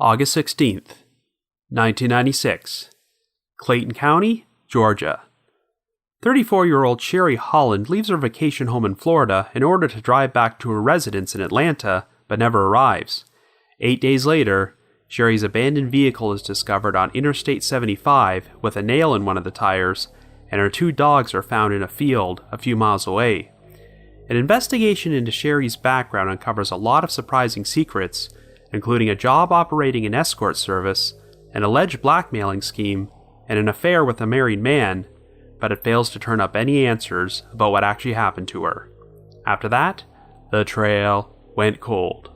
August 16th, 1996, Clayton County, Georgia. 34-year-old Sherri Holland leaves her vacation home in Florida in order to drive back to her residence in Atlanta, but never arrives. 8 days later, Sherri's abandoned vehicle is discovered on Interstate 75 with a nail in one of the tires, and her 2 dogs are found in a field a few miles away. An investigation into Sherri's background uncovers a lot of surprising secrets, including a job operating an escort service, an alleged blackmailing scheme, and an affair with a married man, but it fails to turn up any answers about what actually happened to her. After that, the trail went cold.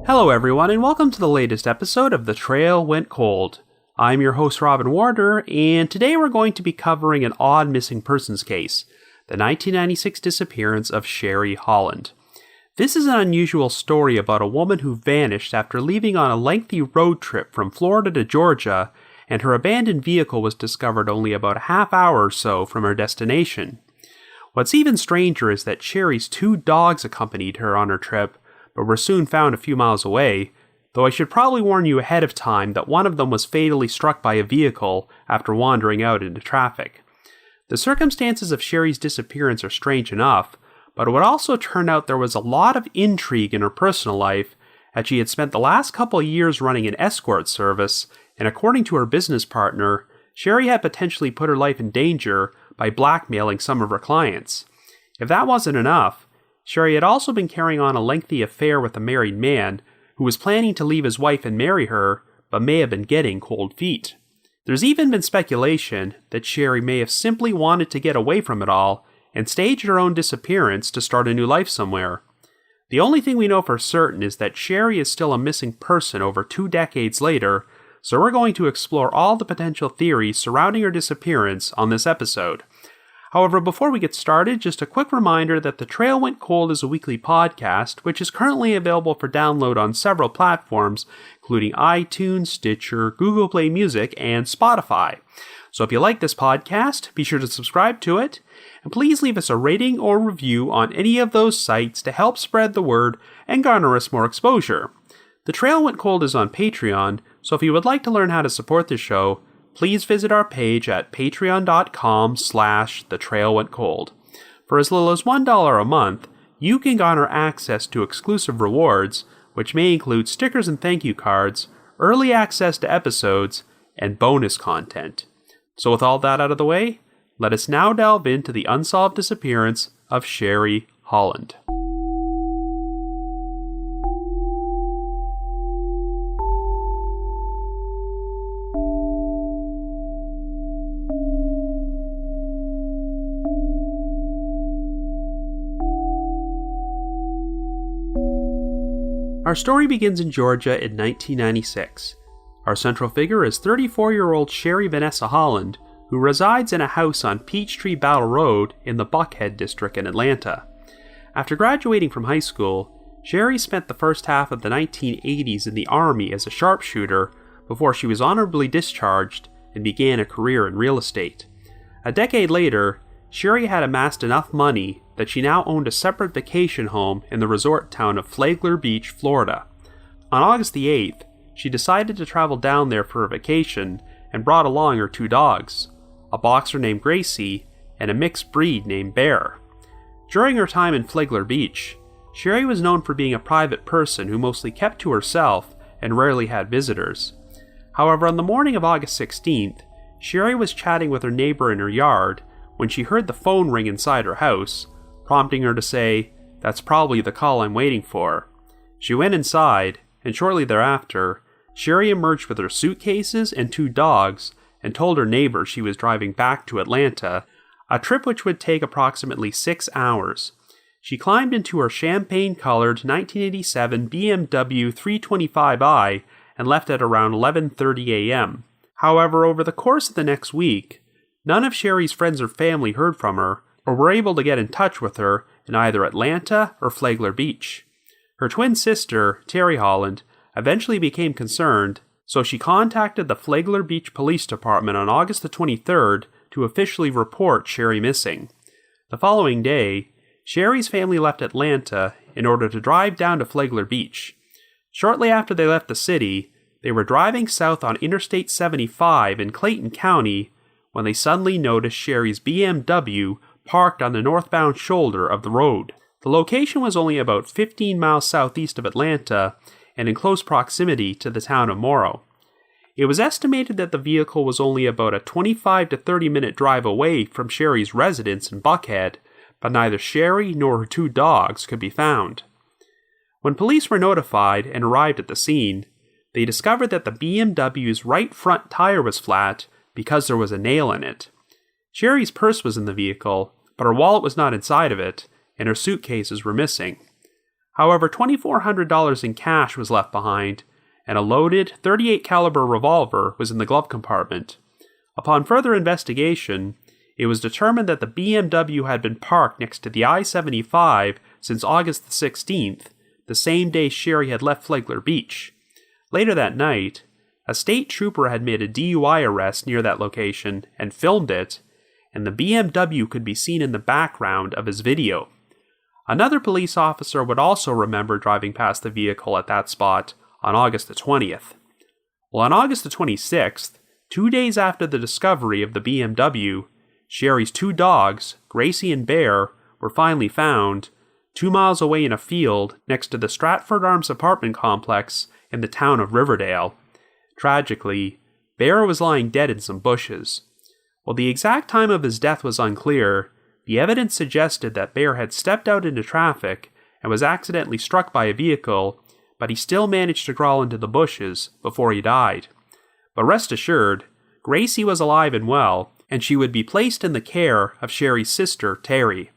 Hello everyone, and welcome to the latest episode of The Trail Went Cold. I'm your host Robin Warder, and today we're going to be covering an odd missing persons case, the 1996 disappearance of Sherri Holland. This is an unusual story about a woman who vanished after leaving on a lengthy road trip from Florida to Georgia, and her abandoned vehicle was discovered only about a half hour or so from her destination. What's even stranger is that Sherri's 2 dogs accompanied her on her trip, but were soon found a few miles away, though I should probably warn you ahead of time that one of them was fatally struck by a vehicle after wandering out into traffic. The circumstances of Sherri's disappearance are strange enough, but it would also turn out there was a lot of intrigue in her personal life, as she had spent the last couple of years running an escort service, and according to her business partner, Sherri had potentially put her life in danger by blackmailing some of her clients. If that wasn't enough, Sherri had also been carrying on a lengthy affair with a married man who was planning to leave his wife and marry her, but may have been getting cold feet. There's even been speculation that Sherri may have simply wanted to get away from it all and staged her own disappearance to start a new life somewhere. The only thing we know for certain is that Sherri is still a missing person over 2 decades later, so we're going to explore all the potential theories surrounding her disappearance on this episode. However, before we get started, just a quick reminder that The Trail Went Cold is a weekly podcast, which is currently available for download on several platforms, including iTunes, Stitcher, Google Play Music, and Spotify. So if you like this podcast, be sure to subscribe to it, and please leave us a rating or review on any of those sites to help spread the word and garner us more exposure. The Trail Went Cold is on Patreon, so if you would like to learn how to support the show, please visit our page at patreon.com/thetrailwentcold. For as little as $1 a month, you can garner access to exclusive rewards, which may include stickers and thank you cards, early access to episodes, and bonus content. So with all that out of the way, let us now delve into the unsolved disappearance of Sherri Holland. Our story begins in Georgia in 1996. Our central figure is 34-year-old Sherri Vanessa Holland, who resides in a house on Peachtree Battle Road in the Buckhead district in Atlanta. After graduating from high school, Sherri spent the first half of the 1980s in the Army as a sharpshooter before she was honorably discharged and began a career in real estate. A decade later, Sherri had amassed enough money that she now owned a separate vacation home in the resort town of Flagler Beach, Florida. On August the 8th, she decided to travel down there for a vacation and brought along her 2 dogs, a boxer named Gracie and a mixed breed named Bear. During her time in Flagler Beach, Sherri was known for being a private person who mostly kept to herself and rarely had visitors. However, on the morning of August 16th, Sherri was chatting with her neighbor in her yard when she heard the phone ring inside her house, prompting her to say, "That's probably the call I'm waiting for." She went inside, and shortly thereafter, Sherri emerged with her suitcases and 2 dogs and told her neighbor she was driving back to Atlanta, a trip which would take approximately 6 hours. she climbed into her champagne-colored 1987 BMW 325i and left at around 11:30 a.m. However, over the course of the next week, none of Sherri's friends or family heard from her or were able to get in touch with her in either Atlanta or Flagler Beach. Her twin sister, Sherri Holland, eventually became concerned, so she contacted the Flagler Beach Police Department on August the 23rd to officially report Sherri missing. The following day, Sherri's family left Atlanta in order to drive down to Flagler Beach. Shortly after they left the city, they were driving south on Interstate 75 in Clayton County when they suddenly noticed Sherri's BMW parked on the northbound shoulder of the road. The location was only about 15 miles southeast of Atlanta and in close proximity to the town of Morrow. It was estimated that the vehicle was only about a 25 to 30 minute drive away from Sherri's residence in Buckhead, but neither Sherri nor her two dogs could be found. When police were notified and arrived at the scene, they discovered that the BMW's right front tire was flat because there was a nail in it. Sherri's purse was in the vehicle, but her wallet was not inside of it, and her suitcases were missing. However, $2,400 in cash was left behind, and a loaded .38 caliber revolver was in the glove compartment. Upon further investigation, it was determined that the BMW had been parked next to the I-75 since August the 16th, the same day Sherri had left Flagler Beach. Later that night, a state trooper had made a DUI arrest near that location and filmed it, and the BMW could be seen in the background of his video. Another police officer would also remember driving past the vehicle at that spot on August the 20th. Well, on August the 26th, 2 days after the discovery of the BMW, Sherri's two dogs, Gracie and Bear, were finally found 2 miles away in a field next to the Stratford Arms apartment complex in the town of Riverdale. Tragically, Bear was lying dead in some bushes. While the exact time of his death was unclear, the evidence suggested that Bear had stepped out into traffic and was accidentally struck by a vehicle, but he still managed to crawl into the bushes before he died. But rest assured, Gracie was alive and well, and she would be placed in the care of Sherri's sister, Terry.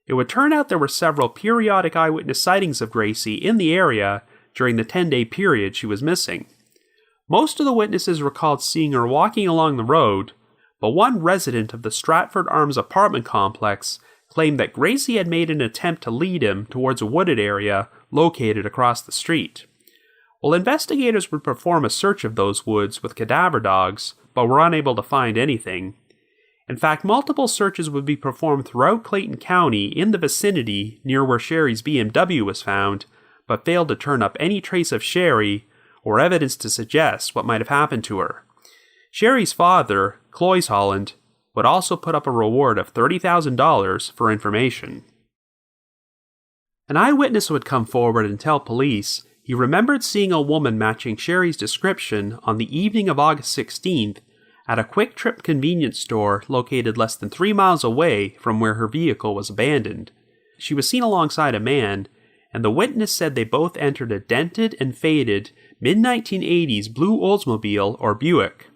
It would turn out there were several periodic eyewitness sightings of Gracie in the area during the 10-day period she was missing. Most of the witnesses recalled seeing her walking along the road, but one resident of the Stratford Arms apartment complex claimed that Gracie had made an attempt to lead him towards a wooded area located across the street. Well, investigators would perform a search of those woods with cadaver dogs, but were unable to find anything. In fact, multiple searches would be performed throughout Clayton County in the vicinity near where Sherri's BMW was found, but failed to turn up any trace of Sherri or evidence to suggest what might have happened to her. Sherri's father, Clayton Holland, would also put up a reward of $30,000 for information. An eyewitness would come forward and tell police he remembered seeing a woman matching Sherri's description on the evening of August 16th at a Quick Trip convenience store located less than 3 miles away from where her vehicle was abandoned. She was seen alongside a man, and the witness said they both entered a dented and faded mid-1980s blue Oldsmobile or Buick.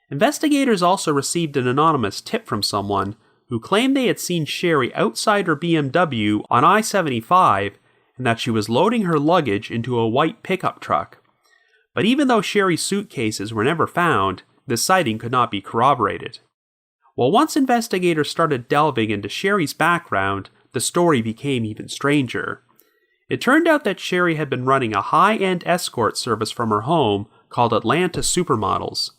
Investigators also received an anonymous tip from someone who claimed they had seen Sherri outside her BMW on I-75 and that she was loading her luggage into a white pickup truck. But even though Sherri's suitcases were never found, this sighting could not be corroborated. Well, once investigators started delving into Sherri's background, the story became even stranger. It turned out that Sherri had been running a high-end escort service from her home called Atlanta Supermodels.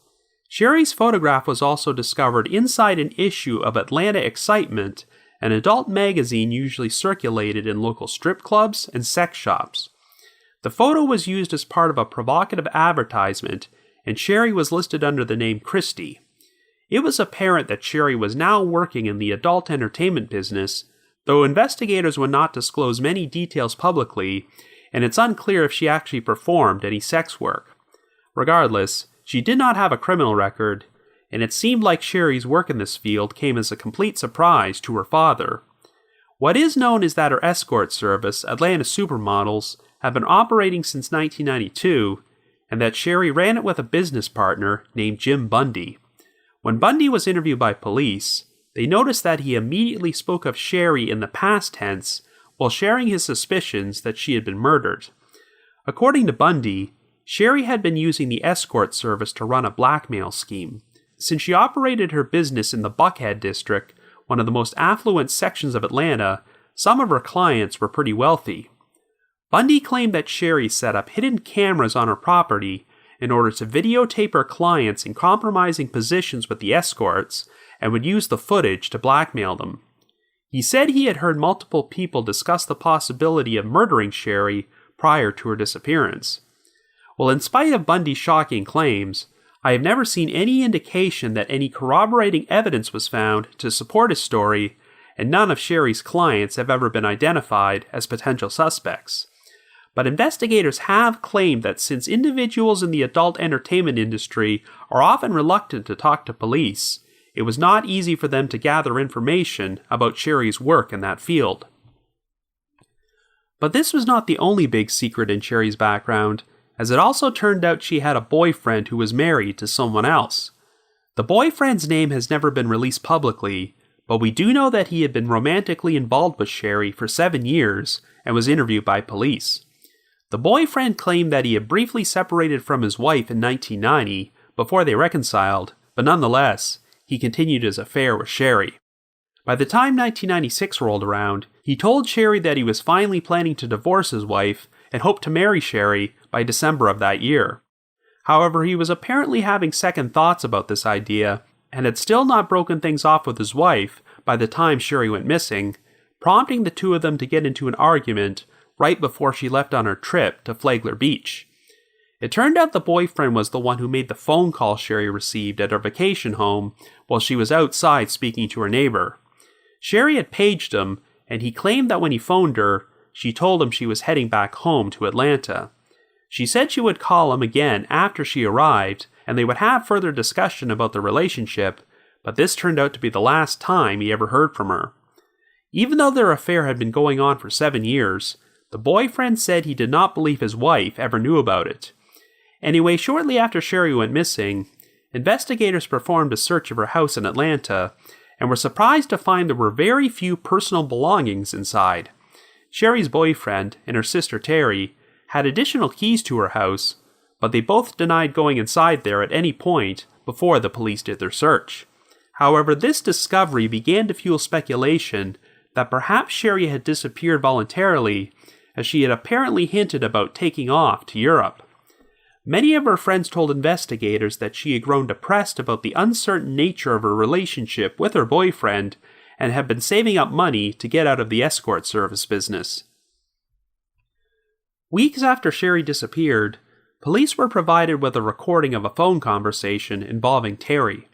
Sherri's photograph was also discovered inside an issue of Atlanta Excitement, an adult magazine usually circulated in local strip clubs and sex shops. The photo was used as part of a provocative advertisement, and Sherri was listed under the name Christie. It was apparent that Sherri was now working in the adult entertainment business, though investigators would not disclose many details publicly, and it's unclear if she actually performed any sex work. Regardless, she did not have a criminal record, and it seemed like Sherri's work in this field came as a complete surprise to her father. What is known is that her escort service, Atlanta Supermodels, had been operating since 1992, and that Sherri ran it with a business partner named Jim Bundy. When Bundy was interviewed by police, they noticed that he immediately spoke of Sherri in the past tense while sharing his suspicions that she had been murdered. According to Bundy, Sherri had been using the escort service to run a blackmail scheme. Since she operated her business in the Buckhead district, one of the most affluent sections of Atlanta, some of her clients were pretty wealthy. Bundy claimed that Sherri set up hidden cameras on her property in order to videotape her clients in compromising positions with the escorts and would use the footage to blackmail them. He said he had heard multiple people discuss the possibility of murdering Sherri prior to her disappearance. Well, in spite of Bundy's shocking claims, I have never seen any indication that any corroborating evidence was found to support his story, and none of Sherri's clients have ever been identified as potential suspects. But investigators have claimed that since individuals in the adult entertainment industry are often reluctant to talk to police, it was not easy for them to gather information about Sherri's work in that field. But this was not the only big secret in Sherri's background, as it also turned out she had a boyfriend who was married to someone else. The boyfriend's name has never been released publicly, but we do know that he had been romantically involved with Sherri for 7 years and was interviewed by police. The boyfriend claimed that he had briefly separated from his wife in 1990 before they reconciled, but nonetheless, he continued his affair with Sherri. By the time 1996 rolled around, he told Sherri that he was finally planning to divorce his wife and hoped to marry Sherri by December of that year. However, he was apparently having second thoughts about this idea and had still not broken things off with his wife by the time Sherri went missing, prompting the two of them to get into an argument right before she left on her trip to Flagler Beach. It turned out the boyfriend was the one who made the phone call Sherri received at her vacation home while she was outside speaking to her neighbor. Sherri had paged him, and he claimed that when he phoned her, she told him she was heading back home to Atlanta. She said she would call him again after she arrived, and they would have further discussion about the relationship, but this turned out to be the last time he ever heard from her. Even though their affair had been going on for 7 years, the boyfriend said he did not believe his wife ever knew about it. Anyway, shortly after Sherri went missing, investigators performed a search of her house in Atlanta and were surprised to find there were very few personal belongings inside. Sherri's boyfriend and her sister Terry had additional keys to her house, but they both denied going inside there at any point before the police did their search. However, this discovery began to fuel speculation that perhaps Sherri had disappeared voluntarily, as she had apparently hinted about taking off to Europe. Many of her friends told investigators that she had grown depressed about the uncertain nature of her relationship with her boyfriend and had been saving up money to get out of the escort service business. Weeks after Sherri disappeared, police were provided with a recording of a phone conversation involving Terry.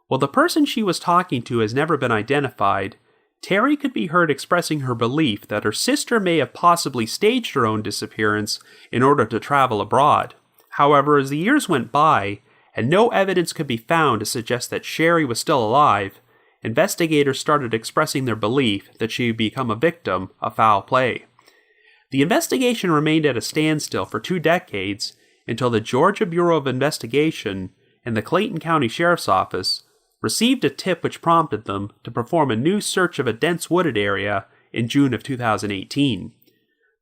While the person she was talking to has never been identified, Terry could be heard expressing her belief that her sister may have possibly staged her own disappearance in order to travel abroad. However, as the years went by, and no evidence could be found to suggest that Sherri was still alive, investigators started expressing their belief that she had become a victim of foul play. The investigation remained at a standstill for 2 decades until the Georgia Bureau of Investigation and the Clayton County Sheriff's Office received a tip which prompted them to perform a new search of a dense wooded area in June of 2018.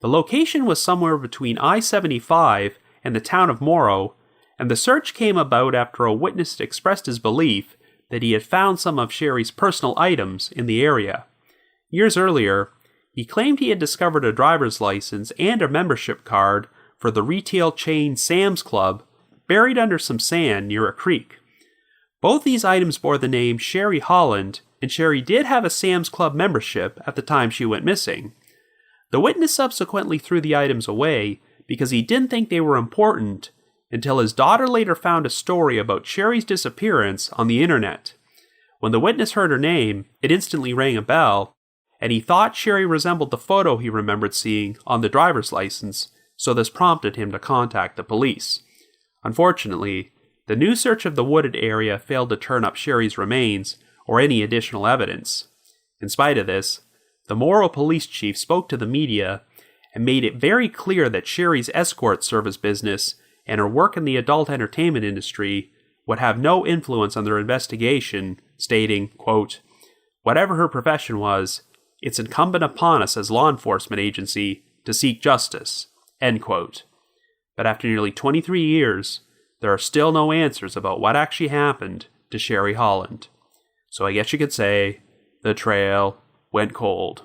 The location was somewhere between I-75 and the town of Morrow, and the search came about after a witness expressed his belief that he had found some of Sherri's personal items in the area. Years earlier, he claimed he had discovered a driver's license and a membership card for the retail chain Sam's Club buried under some sand near a creek. Both these items bore the name Sherri Holland, and Sherri did have a Sam's Club membership at the time she went missing. The witness subsequently threw the items away because he didn't think they were important until his daughter later found a story about Sherri's disappearance on the internet. When the witness heard her name, it instantly rang a bell, and he thought Sherri resembled the photo he remembered seeing on the driver's license, so this prompted him to contact the police. Unfortunately, the new search of the wooded area failed to turn up Sherri's remains or any additional evidence. In spite of this, the Morrow police chief spoke to the media and made it very clear that Sherri's escort service business and her work in the adult entertainment industry would have no influence on their investigation, stating, quote, "Whatever her profession was, It's incumbent upon us as law enforcement agency to seek justice." End quote. But after nearly 23 years, there are still no answers about what actually happened to Sherri Holland. So I guess you could say, the trail went cold.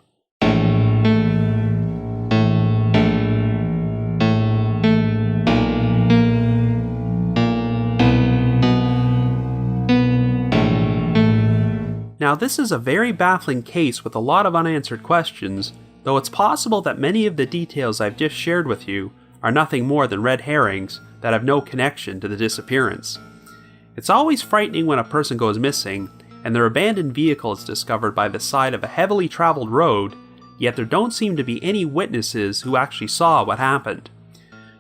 Now, this is a very baffling case with a lot of unanswered questions, though it's possible that many of the details I've just shared with you are nothing more than red herrings that have no connection to the disappearance. It's always frightening when a person goes missing and their abandoned vehicle is discovered by the side of a heavily traveled road, yet there don't seem to be any witnesses who actually saw what happened.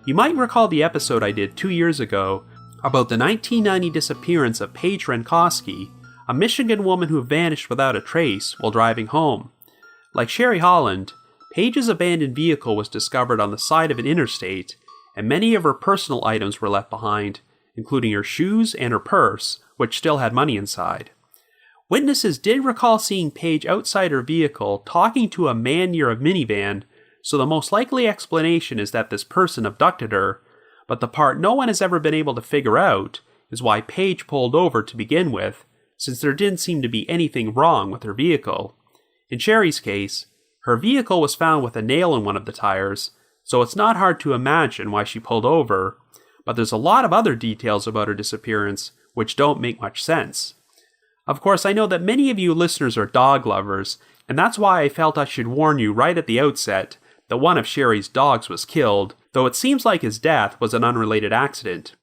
You might recall the episode I did 2 years ago about the 1990 disappearance of Paige Renkowski, a Michigan woman who vanished without a trace while driving home. Like Sherri Holland, Paige's abandoned vehicle was discovered on the side of an interstate, and many of her personal items were left behind, including her shoes and her purse, which still had money inside. Witnesses did recall seeing Paige outside her vehicle talking to a man near a minivan, so the most likely explanation is that this person abducted her, but the part no one has ever been able to figure out is why Paige pulled over to begin with, since there didn't seem to be anything wrong with her vehicle. In Sherri's case, her vehicle was found with a nail in one of the tires, so it's not hard to imagine why she pulled over, but there's a lot of other details about her disappearance which don't make much sense. Of course, I know that many of you listeners are dog lovers, and that's why I felt I should warn you right at the outset that one of Sherri's dogs was killed, though it seems like his death was an unrelated accident.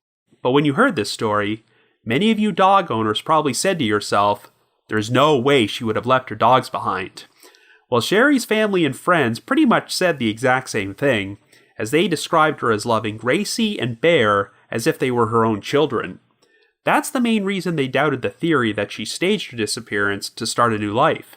But when you heard this story, many of you dog owners probably said to yourself, "There's no way she would have left her dogs behind." Well, Sherri's family and friends pretty much said the exact same thing, as they described her as loving Gracie and Bear as if they were her own children. That's the main reason they doubted the theory that she staged her disappearance to start a new life.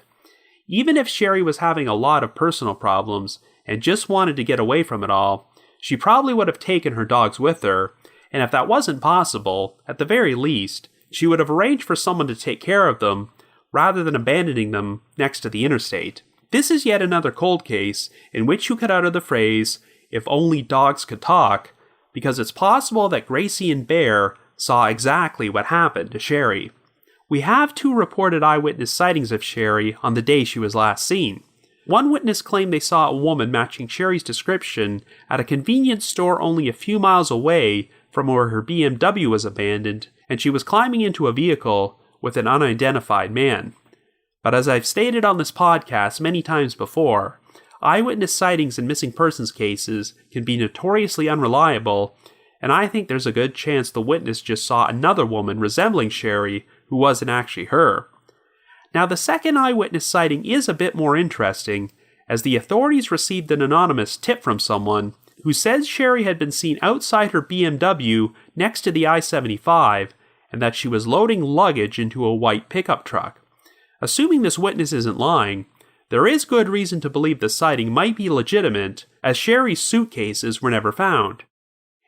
Even if Sherri was having a lot of personal problems and just wanted to get away from it all, she probably would have taken her dogs with her, and if that wasn't possible, at the very least, she would have arranged for someone to take care of them rather than abandoning them next to the interstate. This is yet another cold case in which you could utter the phrase, "if only dogs could talk," because it's possible that Gracie and Bear saw exactly what happened to Sherri. We have 2 reported eyewitness sightings of Sherri on the day she was last seen. One witness claimed they saw a woman matching Sherri's description at a convenience store only a few miles away from where her BMW was abandoned, and she was climbing into a vehicle with an unidentified man. But as I've stated on this podcast many times before, eyewitness sightings in missing persons cases can be notoriously unreliable, and I think there's a good chance the witness just saw another woman resembling Sherri who wasn't actually her. Now, the second eyewitness sighting is a bit more interesting, as the authorities received an anonymous tip from someone who says Sherri had been seen outside her BMW next to the I-75 and that she was loading luggage into a white pickup truck. Assuming this witness isn't lying, there is good reason to believe the sighting might be legitimate, as Sherri's suitcases were never found.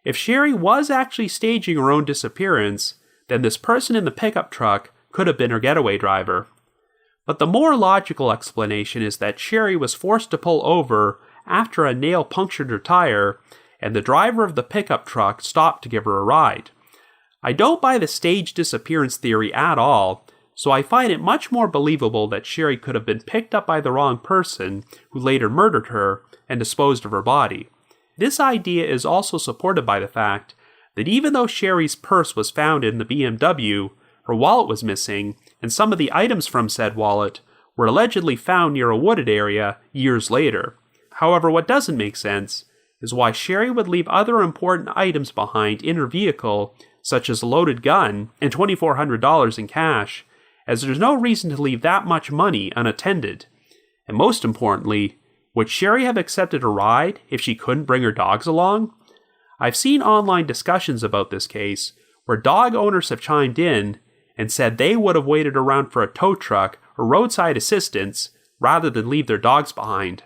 If Sherri was actually staging her own disappearance, then this person in the pickup truck could have been her getaway driver. But the more logical explanation is that Sherri was forced to pull over after a nail punctured her tire, and the driver of the pickup truck stopped to give her a ride. I don't buy the staged disappearance theory at all, so I find it much more believable that Sherri could have been picked up by the wrong person who later murdered her and disposed of her body. This idea is also supported by the fact that even though Sherri's purse was found in the BMW, her wallet was missing, and some of the items from said wallet were allegedly found near a wooded area years later. However, what doesn't make sense is why Sherri would leave other important items behind in her vehicle, such as a loaded gun and $2,400 in cash, as there's no reason to leave that much money unattended. And most importantly, would Sherri have accepted a ride if she couldn't bring her dogs along? I've seen online discussions about this case where dog owners have chimed in and said they would have waited around for a tow truck or roadside assistance rather than leave their dogs behind.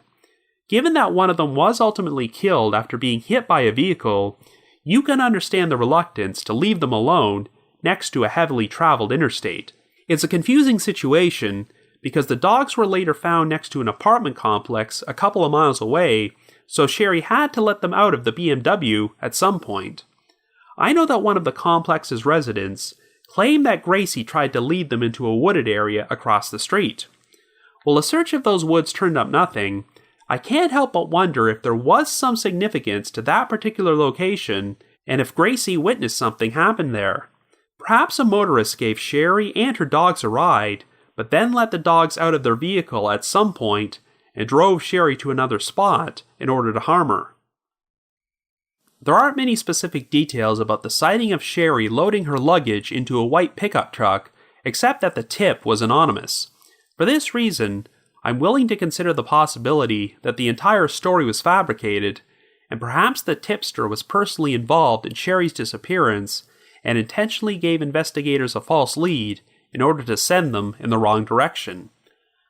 Given that one of them was ultimately killed after being hit by a vehicle, you can understand the reluctance to leave them alone next to a heavily traveled interstate. It's a confusing situation, because the dogs were later found next to an apartment complex a couple of miles away, so Sherri had to let them out of the BMW at some point. I know that one of the complex's residents claimed that Gracie tried to lead them into a wooded area across the street. While a search of those woods turned up nothing, I can't help but wonder if there was some significance to that particular location and if Gracie witnessed something happen there. Perhaps a motorist gave Sherri and her dogs a ride, but then let the dogs out of their vehicle at some point and drove Sherri to another spot in order to harm her. There aren't many specific details about the sighting of Sherri loading her luggage into a white pickup truck, except that the tip was anonymous. For this reason, I'm willing to consider the possibility that the entire story was fabricated, and perhaps the tipster was personally involved in Sherri's disappearance and intentionally gave investigators a false lead in order to send them in the wrong direction.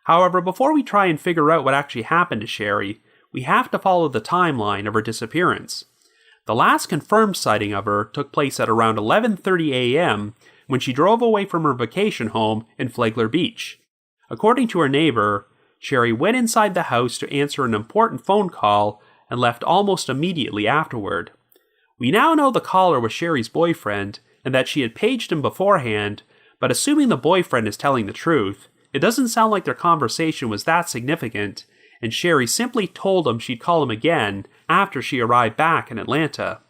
However, before we try and figure out what actually happened to Sherri, we have to follow the timeline of her disappearance. The last confirmed sighting of her took place at around 11:30 a.m. when she drove away from her vacation home in Flagler Beach. According to her neighbor, Sherri went inside the house to answer an important phone call and left almost immediately afterward. We now know the caller was Sherri's boyfriend and that she had paged him beforehand, but assuming the boyfriend is telling the truth, it doesn't sound like their conversation was that significant, and Sherri simply told him she'd call him again after she arrived back in Atlanta.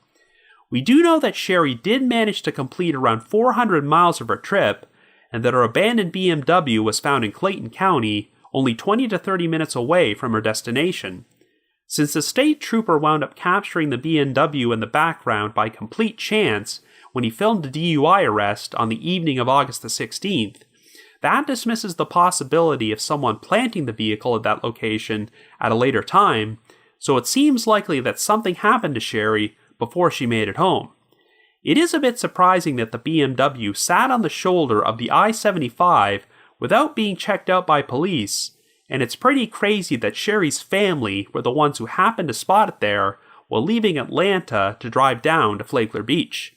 We do know that Sherri did manage to complete around 400 miles of her trip, and that her abandoned BMW was found in Clayton County, only 20 to 30 minutes away from her destination. Since the state trooper wound up capturing the BMW in the background by complete chance when he filmed a DUI arrest on the evening of August the 16th, that dismisses the possibility of someone planting the vehicle at that location at a later time, so it seems likely that something happened to Sherri before she made it home. It is a bit surprising that the BMW sat on the shoulder of the I-75 without being checked out by police, and it's pretty crazy that Sherri's family were the ones who happened to spot it there while leaving Atlanta to drive down to Flagler Beach.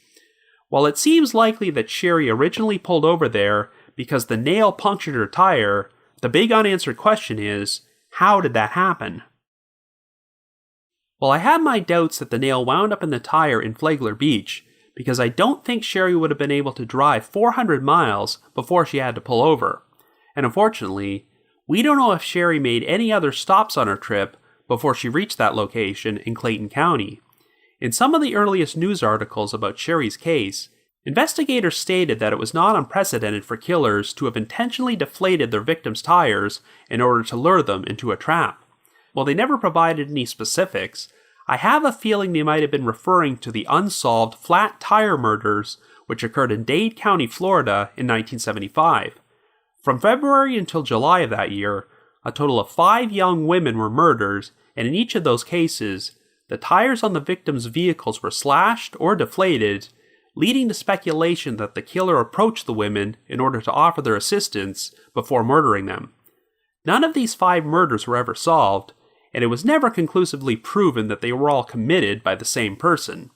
While it seems likely that Sherri originally pulled over there because the nail punctured her tire, the big unanswered question is, how did that happen? Well, I have my doubts that the nail wound up in the tire in Flagler Beach, because I don't think Sherri would have been able to drive 400 miles before she had to pull over. And unfortunately, we don't know if Sherri made any other stops on her trip before she reached that location in Clayton County. In some of the earliest news articles about Sherri's case, investigators stated that it was not unprecedented for killers to have intentionally deflated their victims' tires in order to lure them into a trap. While they never provided any specifics, I have a feeling they might have been referring to the unsolved flat tire murders which occurred in Dade County, Florida in 1975. From February until July of that year, a total of 5 young women were murdered, and in each of those cases, the tires on the victims' vehicles were slashed or deflated, leading to speculation that the killer approached the women in order to offer their assistance before murdering them. None of these 5 murders were ever solved, and it was never conclusively proven that they were all committed by the same person.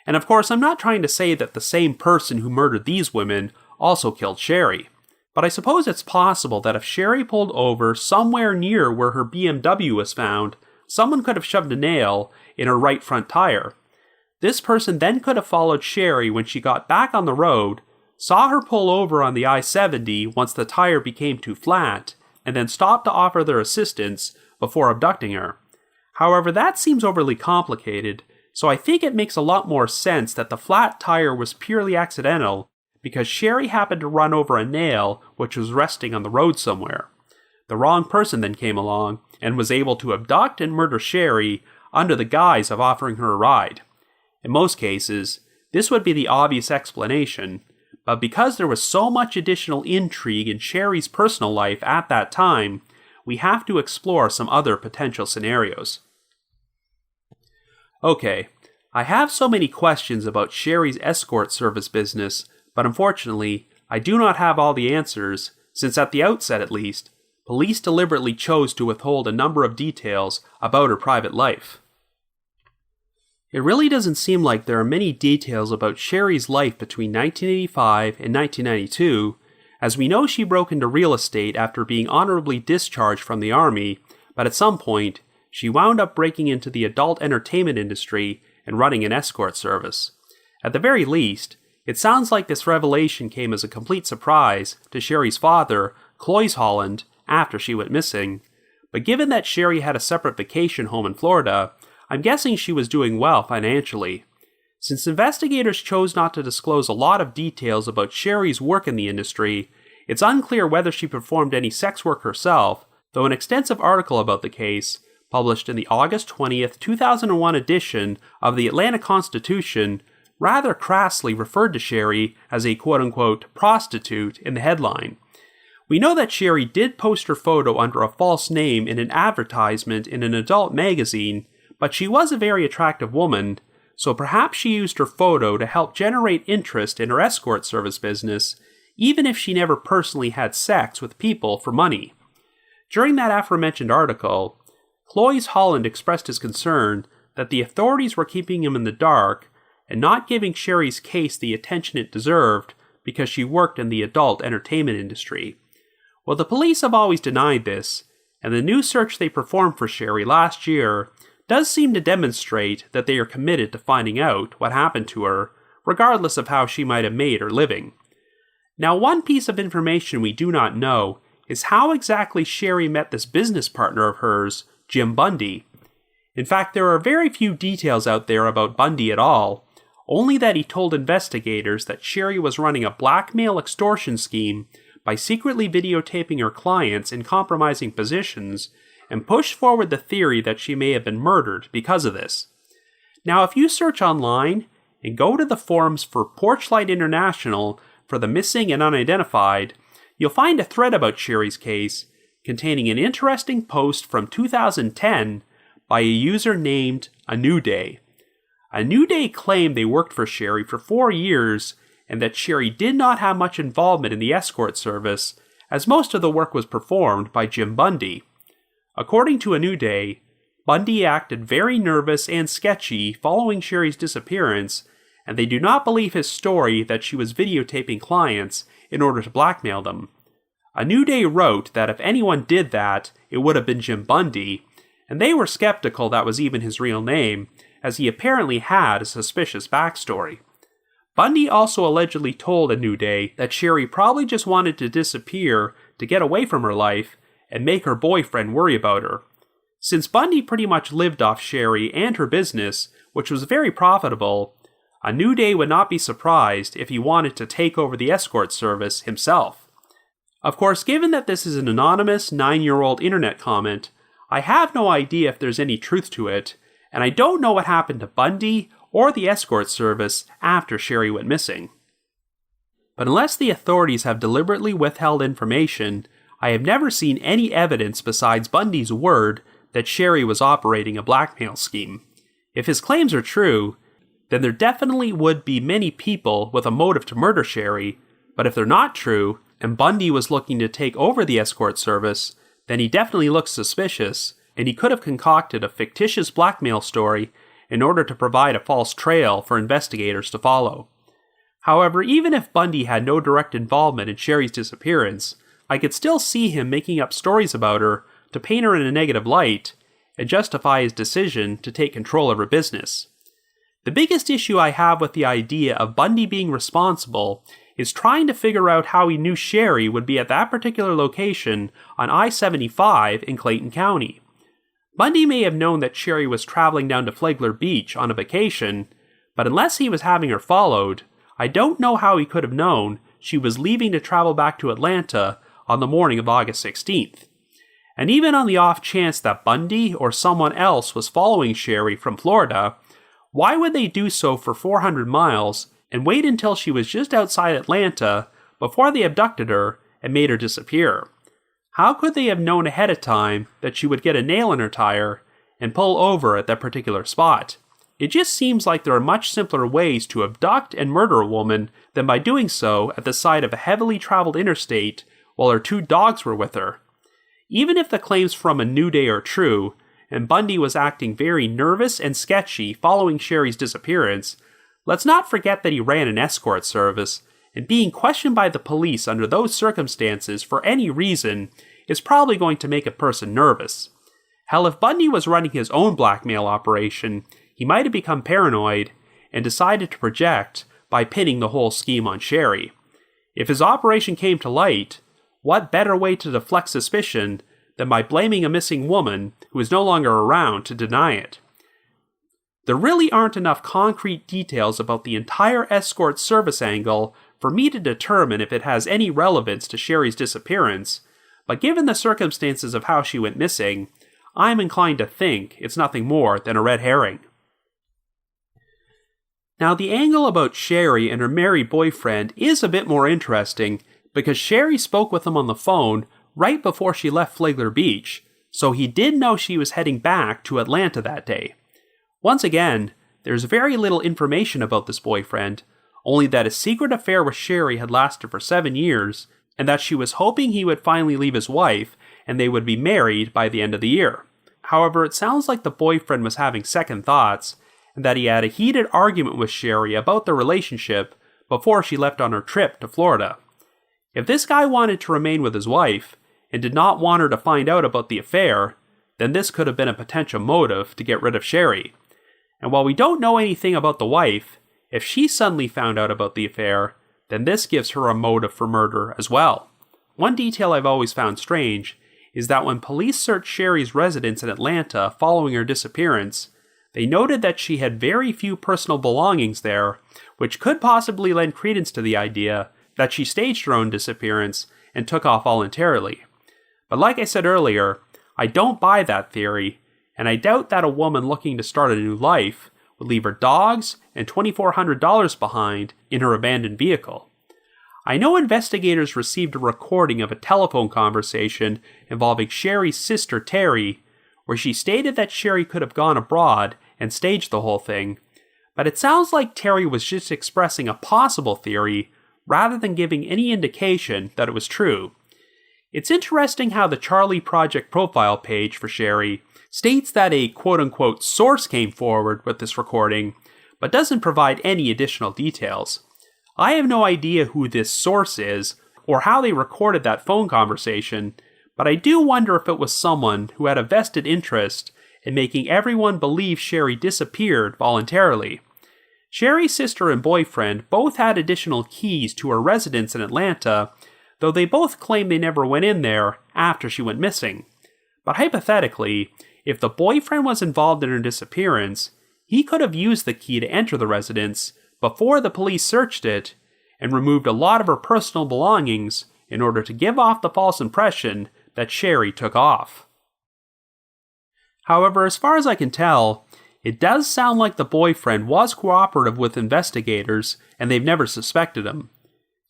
And of course, I'm not trying to say that the same person who murdered these women also killed Sherri. But I suppose it's possible that if Sherri pulled over somewhere near where her BMW was found, someone could have shoved a nail in her right front tire. This person then could have followed Sherri when she got back on the road, saw her pull over on the I-70 once the tire became too flat, and then stopped to offer their assistance before abducting her. However, that seems overly complicated, so I think it makes a lot more sense that the flat tire was purely accidental because Sherri happened to run over a nail which was resting on the road somewhere. The wrong person then came along and was able to abduct and murder Sherri under the guise of offering her a ride. In most cases, this would be the obvious explanation, but because there was so much additional intrigue in Sherri's personal life at that time, we have to explore some other potential scenarios. Okay, I have so many questions about Sherri's escort service business, but unfortunately, I do not have all the answers, since at the outset at least, police deliberately chose to withhold a number of details about her private life. It really doesn't seem like there are many details about Sherri's life between 1985 and 1992, as we know she broke into real estate after being honorably discharged from the Army, but at some point, she wound up breaking into the adult entertainment industry and running an escort service. At the very least, it sounds like this revelation came as a complete surprise to Sherri's father, Clayton Holland, after she went missing. But given that Sherri had a separate vacation home in Florida, I'm guessing she was doing well financially. Since investigators chose not to disclose a lot of details about Sherri's work in the industry, it's unclear whether she performed any sex work herself, though an extensive article about the case, published in the August 20th, 2001 edition of the Atlanta Constitution, rather crassly referred to Sherri as a quote-unquote prostitute in the headline. We know that Sherri did post her photo under a false name in an advertisement in an adult magazine, but she was a very attractive woman, so perhaps she used her photo to help generate interest in her escort service business, even if she never personally had sex with people for money. During that aforementioned article, Clayton Holland expressed his concern that the authorities were keeping him in the dark and not giving Sherri's case the attention it deserved because she worked in the adult entertainment industry. Well, the police have always denied this, and the new search they performed for Sherri last year does seem to demonstrate that they are committed to finding out what happened to her, regardless of how she might have made her living. Now, one piece of information we do not know is how exactly Sherri met this business partner of hers, Jim Bundy. In fact, there are very few details out there about Bundy at all, only that he told investigators that Sherri was running a blackmail extortion scheme by secretly videotaping her clients in compromising positions, and pushed forward the theory that she may have been murdered because of this. Now, if you search online and go to the forums for Porchlight International for the missing and unidentified, you'll find a thread about Sherri's case containing an interesting post from 2010 by a user named A New Day. A New Day claimed they worked for Sherri for 4 years and that Sherri did not have much involvement in the escort service, as most of the work was performed by Jim Bundy. According to A New Day, Bundy acted very nervous and sketchy following Sherri's disappearance, and they do not believe his story that she was videotaping clients in order to blackmail them. A New Day wrote that if anyone did that, it would have been Jim Bundy, and they were skeptical that was even his real name, as he apparently had a suspicious backstory. Bundy also allegedly told A New Day that Sherri probably just wanted to disappear to get away from her life and make her boyfriend worry about her. Since Bundy pretty much lived off Sherri and her business, which was very profitable, A New Day would not be surprised if he wanted to take over the escort service himself. Of course, given that this is an anonymous 9-year-old internet comment, I have no idea if there's any truth to it, and I don't know what happened to Bundy or the escort service after Sherri went missing. But unless the authorities have deliberately withheld information, I have never seen any evidence besides Bundy's word that Sherri was operating a blackmail scheme. If his claims are true, then there definitely would be many people with a motive to murder Sherri, but if they're not true, and Bundy was looking to take over the escort service, then he definitely looks suspicious, and he could have concocted a fictitious blackmail story in order to provide a false trail for investigators to follow. However, even if Bundy had no direct involvement in Sherri's disappearance, I could still see him making up stories about her to paint her in a negative light and justify his decision to take control of her business. The biggest issue I have with the idea of Bundy being responsible is trying to figure out how he knew Sherri would be at that particular location on I-75 in Clayton County. Bundy may have known that Sherri was traveling down to Flagler Beach on a vacation, but unless he was having her followed, I don't know how he could have known she was leaving to travel back to Atlanta on the morning of August 16th. And even on the off chance that Bundy or someone else was following Sherri from Florida, why would they do so for 400 miles and wait until she was just outside Atlanta before they abducted her and made her disappear? How could they have known ahead of time that she would get a nail in her tire and pull over at that particular spot? It just seems like there are much simpler ways to abduct and murder a woman than by doing so at the side of a heavily traveled interstate while her 2 dogs were with her. Even if the claims from A New Day are true, and Bundy was acting very nervous and sketchy following Sherri's disappearance, let's not forget that he ran an escort service and being questioned by the police under those circumstances for any reason is probably going to make a person nervous. Hell, if Bundy was running his own blackmail operation, he might have become paranoid and decided to project by pinning the whole scheme on Sherri. If his operation came to light, what better way to deflect suspicion than by blaming a missing woman who is no longer around to deny it? There really aren't enough concrete details about the entire escort service angle for me to determine if it has any relevance to Sherri's disappearance, but given the circumstances of how she went missing, I'm inclined to think it's nothing more than a red herring. Now, the angle about Sherri and her married boyfriend is a bit more interesting because Sherri spoke with him on the phone right before she left Flagler Beach, so he did know she was heading back to Atlanta that day. Once again, there's very little information about this boyfriend, only that his secret affair with Sherri had lasted for 7 years, and that she was hoping he would finally leave his wife and they would be married by the end of the year. However, it sounds like the boyfriend was having second thoughts, and that he had a heated argument with Sherri about the relationship before she left on her trip to Florida. If this guy wanted to remain with his wife, and did not want her to find out about the affair, then this could have been a potential motive to get rid of Sherri. And while we don't know anything about the wife, if she suddenly found out about the affair, then this gives her a motive for murder as well. One detail I've always found strange is that when police searched Sherri's residence in Atlanta following her disappearance, they noted that she had very few personal belongings there, which could possibly lend credence to the idea that she staged her own disappearance and took off voluntarily. But like I said earlier, I don't buy that theory, and I doubt that a woman looking to start a new life would leave her dogs and $2,400 behind in her abandoned vehicle. I know investigators received a recording of a telephone conversation involving Sherri's sister Terry, where she stated that Sherri could have gone abroad and staged the whole thing, but it sounds like Terry was just expressing a possible theory rather than giving any indication that it was true. It's interesting how the Charlie Project profile page for Sherri states that a quote-unquote source came forward with this recording, but doesn't provide any additional details. I have no idea who this source is or how they recorded that phone conversation, but I do wonder if it was someone who had a vested interest in making everyone believe Sherri disappeared voluntarily. Sherri's sister and boyfriend both had additional keys to her residence in Atlanta, though they both claim they never went in there after she went missing. But hypothetically, if the boyfriend was involved in her disappearance, he could have used the key to enter the residence before the police searched it and removed a lot of her personal belongings in order to give off the false impression that Sherri took off. However, as far as I can tell, it does sound like the boyfriend was cooperative with investigators and they've never suspected him.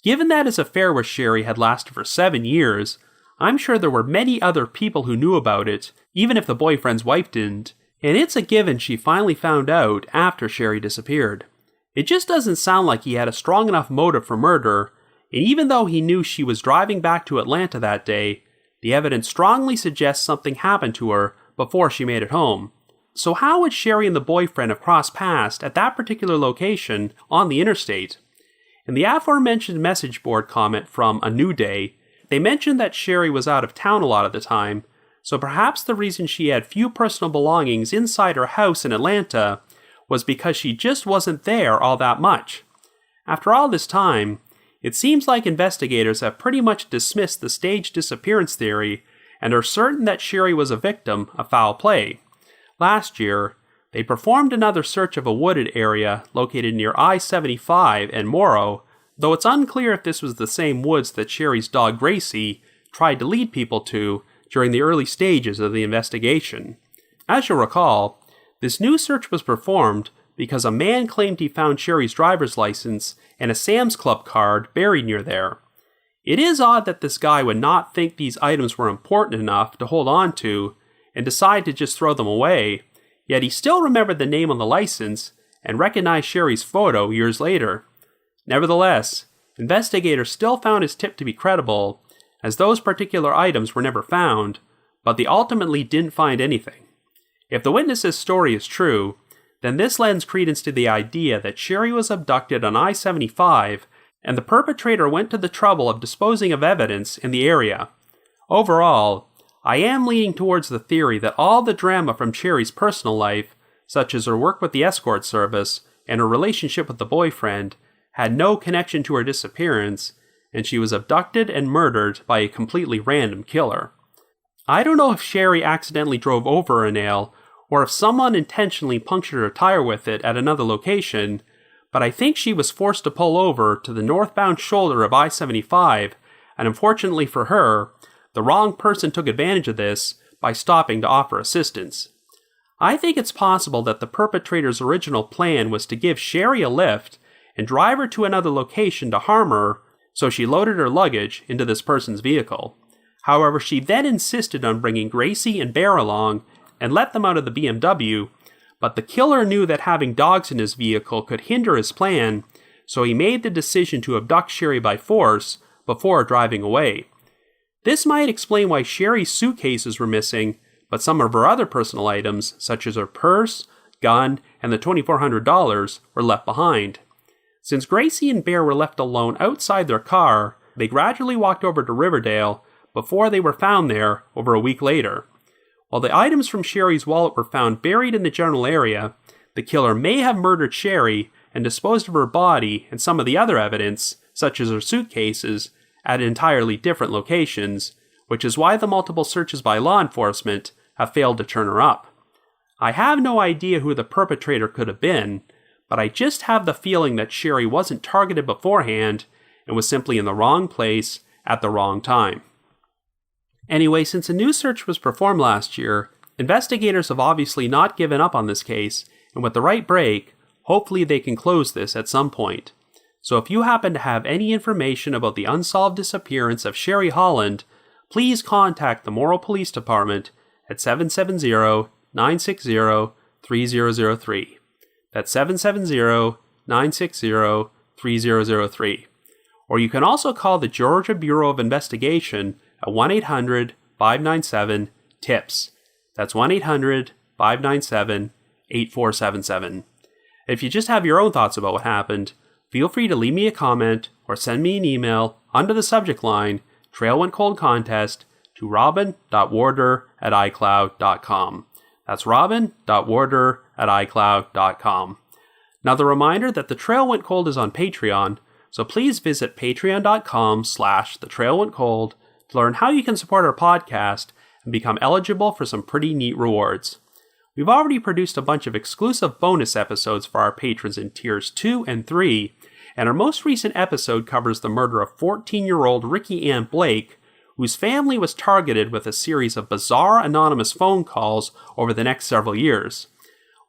Given that his affair with Sherri had lasted for 7 years, I'm sure there were many other people who knew about it, even if the boyfriend's wife didn't, and it's a given she finally found out after Sherri disappeared. It just doesn't sound like he had a strong enough motive for murder, and even though he knew she was driving back to Atlanta that day, the evidence strongly suggests something happened to her before she made it home. So how would Sherri and the boyfriend have crossed paths at that particular location on the interstate? In the aforementioned message board comment from A New Day, they mentioned that Sherri was out of town a lot of the time, so perhaps the reason she had few personal belongings inside her house in Atlanta was because she just wasn't there all that much. After all this time, it seems like investigators have pretty much dismissed the staged disappearance theory and are certain that Sherri was a victim of foul play. Last year, they performed another search of a wooded area located near I-75 and Morrow, though it's unclear if this was the same woods that Sherri's dog Gracie tried to lead people to during the early stages of the investigation. As you'll recall, this new search was performed because a man claimed he found Sherri's driver's license and a Sam's Club card buried near there. It is odd that this guy would not think these items were important enough to hold on to and decide to just throw them away, yet he still remembered the name on the license and recognized Sherri's photo years later. Nevertheless, investigators still found his tip to be credible, as those particular items were never found, but they ultimately didn't find anything. If the witness's story is true, then this lends credence to the idea that Sherri was abducted on I-75 and the perpetrator went to the trouble of disposing of evidence in the area. Overall, I am leaning towards the theory that all the drama from Sherri's personal life, such as her work with the escort service and her relationship with the boyfriend, had no connection to her disappearance, and she was abducted and murdered by a completely random killer. I don't know if Sherri accidentally drove over a nail, or if someone intentionally punctured her tire with it at another location, but I think she was forced to pull over to the northbound shoulder of I-75, and unfortunately for her, the wrong person took advantage of this by stopping to offer assistance. I think it's possible that the perpetrator's original plan was to give Sherri a lift and drive her to another location to harm her, so she loaded her luggage into this person's vehicle. However, she then insisted on bringing Gracie and Bear along and let them out of the BMW, but the killer knew that having dogs in his vehicle could hinder his plan, so he made the decision to abduct Sherri by force before driving away. This might explain why Sherri's suitcases were missing, but some of her other personal items, such as her purse, gun, and the $2,400, were left behind. Since Gracie and Bear were left alone outside their car, they gradually walked over to Riverdale before they were found there over a week later. While the items from Sherri's wallet were found buried in the general area, the killer may have murdered Sherri and disposed of her body and some of the other evidence, such as her suitcases, at entirely different locations, which is why the multiple searches by law enforcement have failed to turn her up. I have no idea who the perpetrator could have been, but I just have the feeling that Sherri wasn't targeted beforehand and was simply in the wrong place at the wrong time. Anyway, since a new search was performed last year, investigators have obviously not given up on this case, and with the right break, hopefully they can close this at some point. So if you happen to have any information about the unsolved disappearance of Sherri Holland, please contact the Morrow Police Department at 770-960-3003. That's 770-960-3003. Or you can also call the Georgia Bureau of Investigation at 1-800-597-TIPS. That's 1-800-597-8477. If you just have your own thoughts about what happened, feel free to leave me a comment or send me an email under the subject line Trail Went Cold Contest to robin.warder@icloud.com. That's robin.warder@icloud.com. Now the reminder that The Trail Went Cold is on Patreon, so please visit patreon.com/thetrailwentcold to learn how you can support our podcast and become eligible for some pretty neat rewards. We've already produced a bunch of exclusive bonus episodes for our patrons in tiers 2 and 3, and our most recent episode covers the murder of 14-year-old Ricky Ann Blake, whose family was targeted with a series of bizarre anonymous phone calls over the next several years.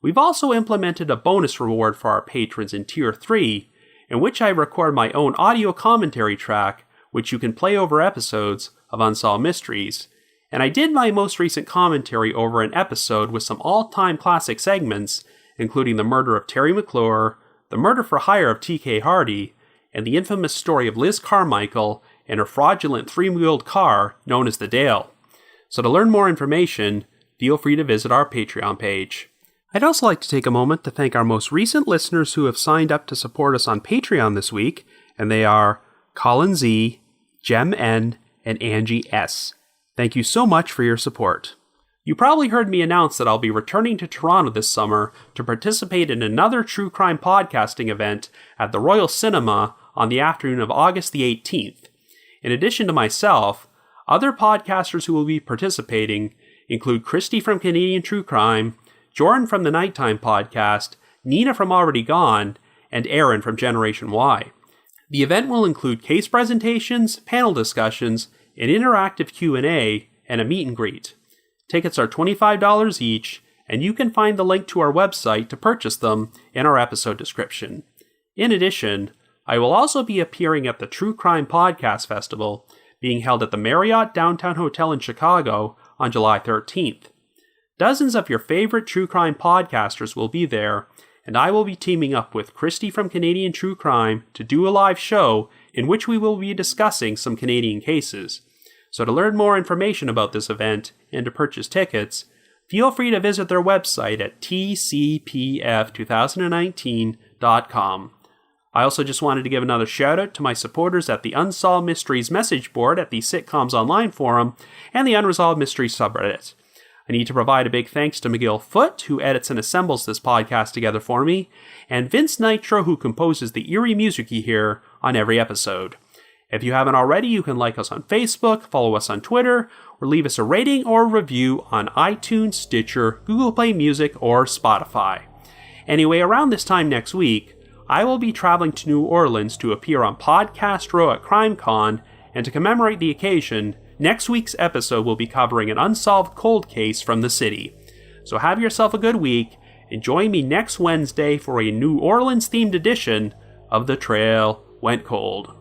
We've also implemented a bonus reward for our patrons in tier 3, in which I record my own audio commentary track, which you can play over episodes of Unsolved Mysteries. And I did my most recent commentary over an episode with some all-time classic segments, including the murder of Terry McClure, the murder for hire of T.K. Hardy, and the infamous story of Liz Carmichael and her fraudulent three-wheeled car known as the Dale. So to learn more information, feel free to visit our Patreon page. I'd also like to take a moment to thank our most recent listeners who have signed up to support us on Patreon this week, and they are Colin Z, Jem N, and Angie S. Thank you so much for your support. You probably heard me announce that I'll be returning to Toronto this summer to participate in another true crime podcasting event at the Royal Cinema on the afternoon of August the 18th. In addition to myself, other podcasters who will be participating include Christy from Canadian True Crime, Jordan from the Nighttime Podcast, Nina from Already Gone, and Aaron from Generation Y. The event will include case presentations, panel discussions, an interactive Q&A, and a meet and greet. Tickets are $25 each, and you can find the link to our website to purchase them in our episode description. In addition, I will also be appearing at the True Crime Podcast Festival, being held at the Marriott Downtown Hotel in Chicago on July 13th. Dozens of your favorite true crime podcasters will be there, and I will be teaming up with Christy from Canadian True Crime to do a live show in which we will be discussing some Canadian cases. So to learn more information about this event and to purchase tickets, feel free to visit their website at tcpf2019.com. I also just wanted to give another shout out to my supporters at the Unsolved Mysteries message board at the Sitcoms Online forum and the Unresolved Mysteries subreddit. I need to provide a big thanks to McGill Foote, who edits and assembles this podcast together for me, and Vince Nitro, who composes the eerie music you hear on every episode. If you haven't already, you can like us on Facebook, follow us on Twitter, or leave us a rating or review on iTunes, Stitcher, Google Play Music, or Spotify. Anyway, around this time next week, I will be traveling to New Orleans to appear on Podcast Row at CrimeCon, and to commemorate the occasion, next week's episode will be covering an unsolved cold case from the city. So have yourself a good week, and join me next Wednesday for a New Orleans-themed edition of The Trail Went Cold.